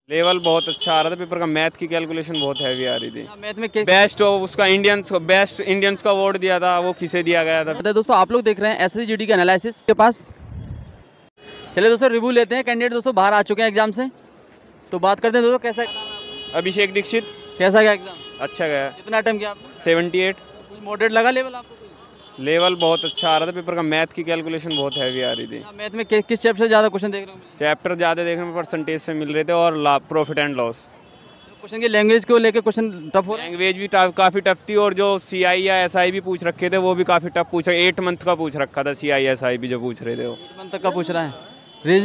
Level बहुत अच्छा आ रहा था पेपर का। मैथ की कैलकुलेशन बहुत हैवी आ रही थी। मैथ में बेस्ट उसका बेस्ट इंडियंस का अवार्ड दिया था, वो किसे दिया गया था। दोस्तों आप लोग देख रहे हैं एसएससी जीडी के एनालिसिस के पास। चलिए दोस्तों रिव्यू लेते हैं। कैंडिडेट दोस्तों बाहर आ चुके हैं एग्जाम से, तो बात करते हैं दोस्तों कैसा अभिषेक दीक्षित। कैसा गया एग्जाम? अच्छा गया। कितना अटेम्प्ट किया आपने? 78। कुछ मॉडरेट लगा लेवल आपको? लेवल बहुत अच्छा आ रहा था पेपर का। मैथ की कैलकुलेशन बहुत हैवी आ रही थी। मैथ में किस चैप्टर से ज़्यादा क्वेश्चन देख रहे हो? चैप्टर ज़्यादा देखने में परसेंटेज से मिल रहे थे और प्रॉफिट एंड लॉस। क्वेश्चन की लैंग्वेज को लेकर क्वेश्चन टफ हो रहा है? लैंग्वेज भी काफ़ी टफ थी, और जो CI या SI भी पूछ रखे थे वो भी काफ़ी टफ पूछ रहे। 8 मंथ का पूछ रखा था CI SI भी जो पूछ रहे थे वो 8 मंथ तक का पूछ रहा है।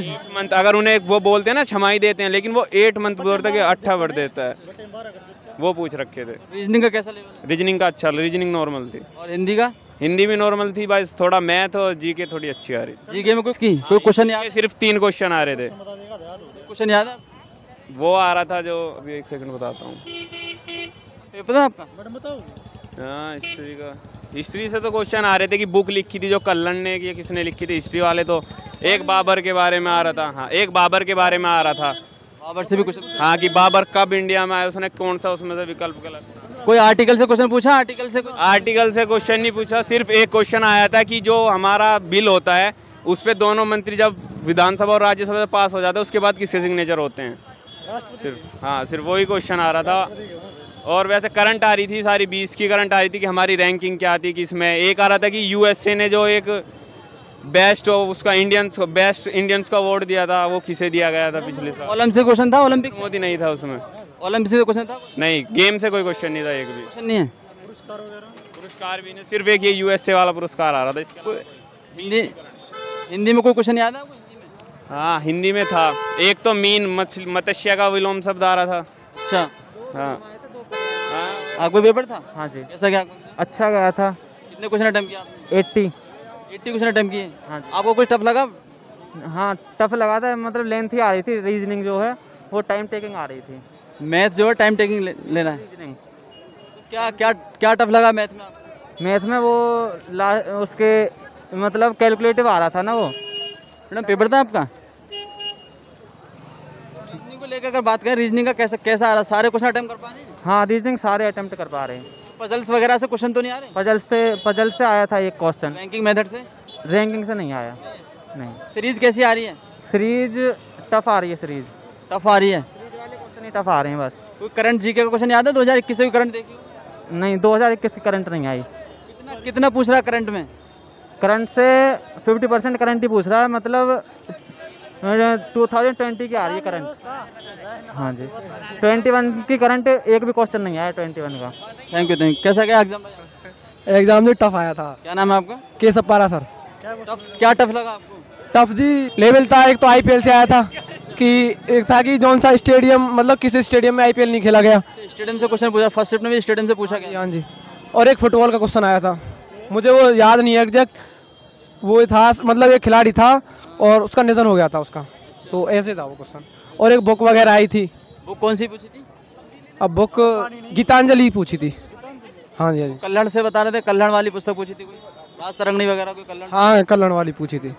8 मंथ अगर उन्हें वो बोलते हैं ना छमाई देते हैं, लेकिन वो 8 मंथ बोलता है कि 8 वर्ड देता है, वो पूछ रखे थे। रीजनिंग का कैसा लेवल? रीजनिंग का अच्छा, रीजनिंग नॉर्मल थी। और हिंदी का? हिंदी भी नॉर्मल थी, बस थोड़ा मैथ और GK थोड़ी अच्छी आ रही थी। जीके में कोई क्वेश्चन याद? सिर्फ 3 क्वेश्चन आ रहे थे। क्वेश्चन याद है? वो आ रहा था जो अभी 1 सेकंड बताता हूँ। पेपर था आपका? हाँ हिस्ट्री का। हिस्ट्री से तो क्वेश्चन आ रहे थे कि बुक लिखी थी जो कल्लन ने कि किसने लिखी थी। हिस्ट्री वाले तो एक बाबर के बारे में आ रहा था। हाँ एक बाबर के बारे में आ रहा था। बाबर से भी क्वेश्चन? हाँ कि बाबर कब इंडिया में आया, उसने कौन सा उसमें से विकल्प गलत। कोई आर्टिकल से क्वेश्चन पूछा? आर्टिकल से क्वेश्चन नहीं पूछा। सिर्फ एक क्वेश्चन आया था कि जो हमारा बिल होता है उस पर दोनों मंत्री जब विधानसभा और राज्यसभा से पास हो जाते हैं उसके बाद किसके सिग्नेचर होते हैं। सिर्फ वही क्वेश्चन आ रहा था। और वैसे करंट आ रही थी सारी 20 की करंट आ रही थी कि हमारी रैंकिंग क्या थी, कि इसमें एक आ रहा था कि USA ने जो एक बेस्ट बेस्ट इंडियंस का अवार्ड दिया था वो किसे दिया गया था पिछले साल। ओलंपिक क्वेश्चन था? ओलंपिक मोदी नहीं था उसमें। ओलंपिक से क्वेश्चन था? नहीं, गेम से कोई क्वेश्चन नहीं था, एक भी क्वेश्चन नहीं है। पुरस्कार भी नहीं, सिर्फ एक ये USA वाला पुरस्कार आ रहा था। इसके हिंदी में कोई क्वेश्चन याद है आपको? हाँ हिंदी में था। एक तो मीन मत्स्य का विलोम शब्द आ रहा था। अच्छा हाँ आपको पेपर था? हाँ जी। कैसा गया? अच्छा गया था। कितने क्वेश्चन अटेम्प्ट किया आपने? 80 क्वेश्चन अटेम्प्ट किए। हाँ जी। आपको कुछ टफ लगा? हाँ टफ लगा था, मतलब लेंथ ही आ रही थी। रीजनिंग जो है वो टाइम टेकिंग आ रही थी। मैथ जो है टाइम टेकिंग लेना है। रीजनिंग क्या क्या क्या टफ लगा मैथ में आपको? मैथ में वो उसके मतलब कैलकुलेटिव आ रहा था ना वो। मैडम पेपर था आपका? रीजनिंग को लेकर अगर बात करें, रीजनिंग का कैसा आ रहा? सारे क्वेश्चन अटेम्प्ट कर पा रहे हैं? हाँ रीजनिंग सारे अटेम्प्ट कर पा रहे हैं। पजल्स वगैरह से क्वेश्चन तो नहीं आ रहे? पजल से आया था एक क्वेश्चन। रैंकिंग मेथड से? रैंकिंग से नहीं आया। नहीं। सीरीज कैसी आ रही है? सीरीज टफ आ रही है। सीरीज टफ आ रही है। क्वेश्चन ही टफ आ रहे हैं बस। कोई करंट जीके का क्वेश्चन याद है? 2021 से कोई करंट देखी हो? नहीं 2021 की करंट नहीं आई। कितना पूछ रहा है करंट में? करंट से 50% करंट ही पूछ रहा है, मतलब 2020 की आ रही है करंट। हाँ जी 21 की करंट एक भी क्वेश्चन नहीं आया 21 का। Thank you. कैसा गया एग्जाम? एग्जाम में टफ आया था। क्या नाम है आपका? के सप्पारा सर। क्या टफ लगा आपको? टफ जी लेवल था। एक तो IPL से आया था कि एक था कि कौन सा स्टेडियम, मतलब किस स्टेडियम में IPL नहीं खेला गया। स्टेडियम से क्वेश्चन पूछा? फर्स्ट शिफ्ट में भी स्टेडियम से पूछा गया? हाँ जी। और एक फुटबॉल का क्वेश्चन आया था, मुझे वो याद नहीं है एग्जैक्ट। वो था मतलब एक खिलाड़ी था और उसका निधन हो गया था उसका, तो ऐसे था वो क्वेश्चन। और एक बुक वगैरह आई थी। बुक कौन सी पूछी थी? अब बुक गीतांजलि पूछी थी। हाँ जी। हाँ जी। कल्याण से बता रहे थे, कल्याण वाली पुस्तक पूछी थी कोई? राजतरंगिणी वगैरह कोई कल्याण? हाँ कल्याण वाली पूछी थी।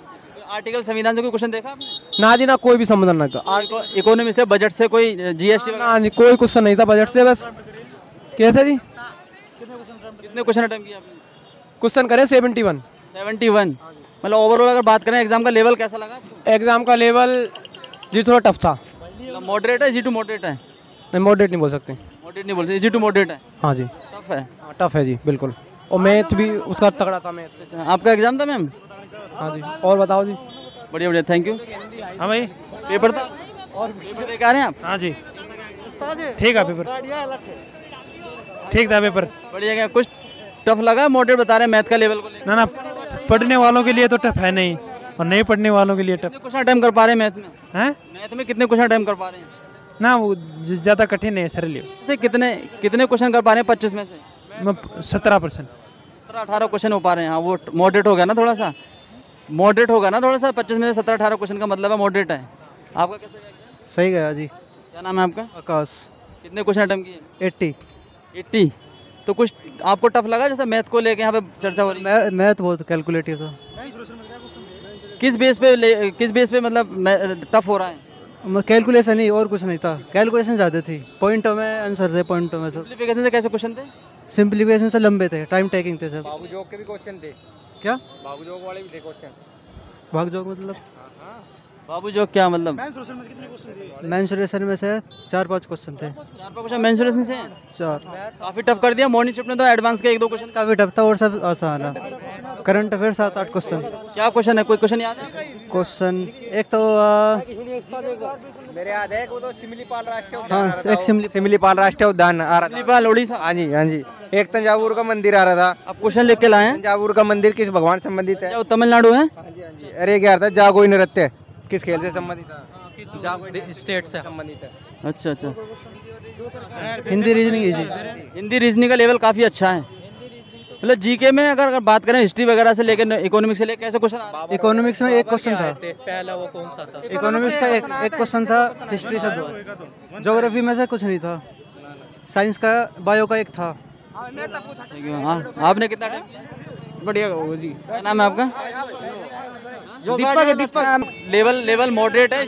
आर्टिकल संविधान से कोई क्वेश्चन देखा आपने? ना जी ना, कोई भी संबंध नहीं था। इकोनॉमी से, बजट से, कोई GST? हाँ जी कोई क्वेश्चन नहीं था बजट से। बस कैसे जी? कितने क्वेश्चन अटेम्प्ट किए आपने? क्वेश्चन करें 71। मतलब ओवरऑल अगर बात करें एग्जाम का लेवल कैसा लगा आपको? एग्जाम का लेवल जी थोड़ा टफ था। मॉडरेट है? इजी टू मॉडरेट है? नहीं मॉडरेट नहीं बोल सकते। मॉडरेट नहीं बोल सकते, इजी टू मॉडरेट है। हाँ जी टफ है। टफ है जी बिल्कुल। और मैथ भी उसका तगड़ा था। मैथ आपका एग्जाम था मैम? हाँ जी। और बताओ जी? बढ़िया बढ़िया, थैंक यू। हाँ भाई पेपर था? और पेपर देख आ रहे हैं आप? हाँ जी ठीक है पेपर। ठीक था पेपर। बढ़िया। क्या कुछ टफ लगा? मॉडरेट बता रहे हैं मैथ का लेवल को लेकर? ना पढ़ने वालों के लिए तो टफ है नहीं, और नहीं पढ़ने वालों के लिए टफ। क्वेश्चन अटेम्प्ट कर पा रहे हैं मैथ में? हैं? मैथ में कितने क्वेश्चन अटेम्प्ट कर पा रहे हैं? ना वो ज़्यादा कठिन है सरल है। से कितने क्वेश्चन कर पा रहे हैं 25 में से? 17%। 17-18 क्वेश्चन हो पा रहे हैं। हाँ वो मॉडरेट हो गया ना थोड़ा सा? मॉडरेट होगा ना थोड़ा सा? 25 में से 17-18 क्वेश्चन का मतलब है मॉडरेट है। आपका कैसा गया? सही गया जी। क्या नाम है आपका? आकाश। कितने क्वेश्चन अटेम्प्ट किए? 80। तो कुछ आपको टफ लगा जैसे मैथ को लेके यहाँ पे चर्चा हो रही है? मैथ बहुत कैलकुलेटिव था। किस बेस पे मतलब टफ हो रहा है? कैलकुलेशन ही, और कुछ नहीं था। कैलकुलेशन ज़्यादा थी, पॉइंटों में आंसर थे, पॉइंटों में सब। सिंप्लीफिकेशन से कैसे क्वेश्चन थे? सिंप्लीफिकेशन से लंबे थे, टाइम टेकिंग थे सब। बाबू जोग के भी क्वेश्चन थे। क्या बाबू जोग वाले भी थे क्वेश्चन। भाग जोग मतलब बाबू जो क्या मतलब? मेंसुरेशन में से 4-5 क्वेश्चन थे। 4 क्वेश्चन मेंसुरेशन से हैं? 4 काफी टफ कर दिया। मॉर्निंग शिफ्ट ने तो एडवांस के 1-2 क्वेश्चन। काफ़ी टफ था और सब आसान है। Current affair 7-8 question. क्या क्वेश्चन है? कोई क्वेश्चन याद है? क्वेश्चन एक तो मेरे याद है कि वो तो सिमलीपाल राष्ट्रीय हाँ, उद्यान आ रहा था। एक सिमलीपाल राष्ट्रीय उद्यान आ रहा था। नेपाल, उड़ीसा। हाँ जी हाँ जी। एक तंजावुर का मंदिर आ रहा था। आप क्वेश्चन लिख के लाए हैं? तंजावुर का मंदिर किस भगवान से संबंधित है? क्या वो तमिलनाडु है? हाँ जी हाँ जी। अरे क्या था, जागोई नृत्य किस खेल से संबंधित है? जागोई स्टेट से संबंधित है। अच्छा अच्छा। Hindi reasoning easy. Hindi reasoning का लेवल काफी अच्छा है। मतलब जीके में अगर बात करें हिस्ट्री वगैरह से लेकर इकोनॉमिक्स से लेकर कैसे क्वेश्चन? इकोनॉमिक्स में एक क्वेश्चन था। पहला वो कौन सा था? इकोनॉमिक्स का एक क्वेश्चन था, हिस्ट्री से 2। ज्योग्राफी में से कुछ नहीं था। साइंस का, बायो का एक था। हाँ, आपने कितना टाइम किया? बढ़िया जी। क्या नाम है आपका? दीपक लेवल मॉडरेट है?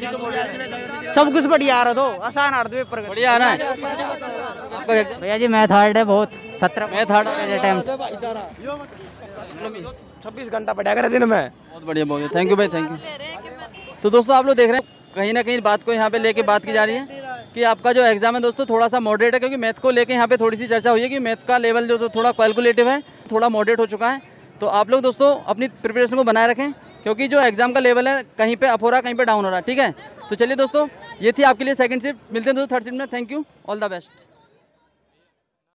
सब कुछ बढ़िया आ रहा दो, आसान आ रहा पेपर। बढ़िया आ रहा है। आपका एग्जाम? भैया जी मैथ हार्ड है बहुत। 17 मैथ हार्ड टाइम 26 घंटा पढ़ा कर दिन में। बहुत बढ़िया, बहुत बढ़िया। थैंक यू भाई, थैंक यू। तो दोस्तों आप लोग देख रहे हैं कहीं ना कहीं बात को यहाँ पे लेके बात की जा रही है कि आपका जो एग्जाम है दोस्तों थोड़ा सा मॉडरेट है, क्योंकि मैथ को लेके यहाँ पे थोड़ी सी चर्चा हुई है कि मैथ का लेवल जो तो थोड़ा कैलकुलेटिव है, थोड़ा मॉडरेट हो चुका है। तो आप लोग दोस्तों अपनी प्रिपरेशन को बनाए रखें, क्योंकि जो एग्जाम का लेवल है कहीं पे अप हो रहा है, कहीं पे डाउन हो रहा है। ठीक है, तो चलिए दोस्तों, ये थी आपके लिए सेकंड शिफ्ट। मिलते हैं दोस्तों थर्ड शिफ्ट में। Thank you, all the best.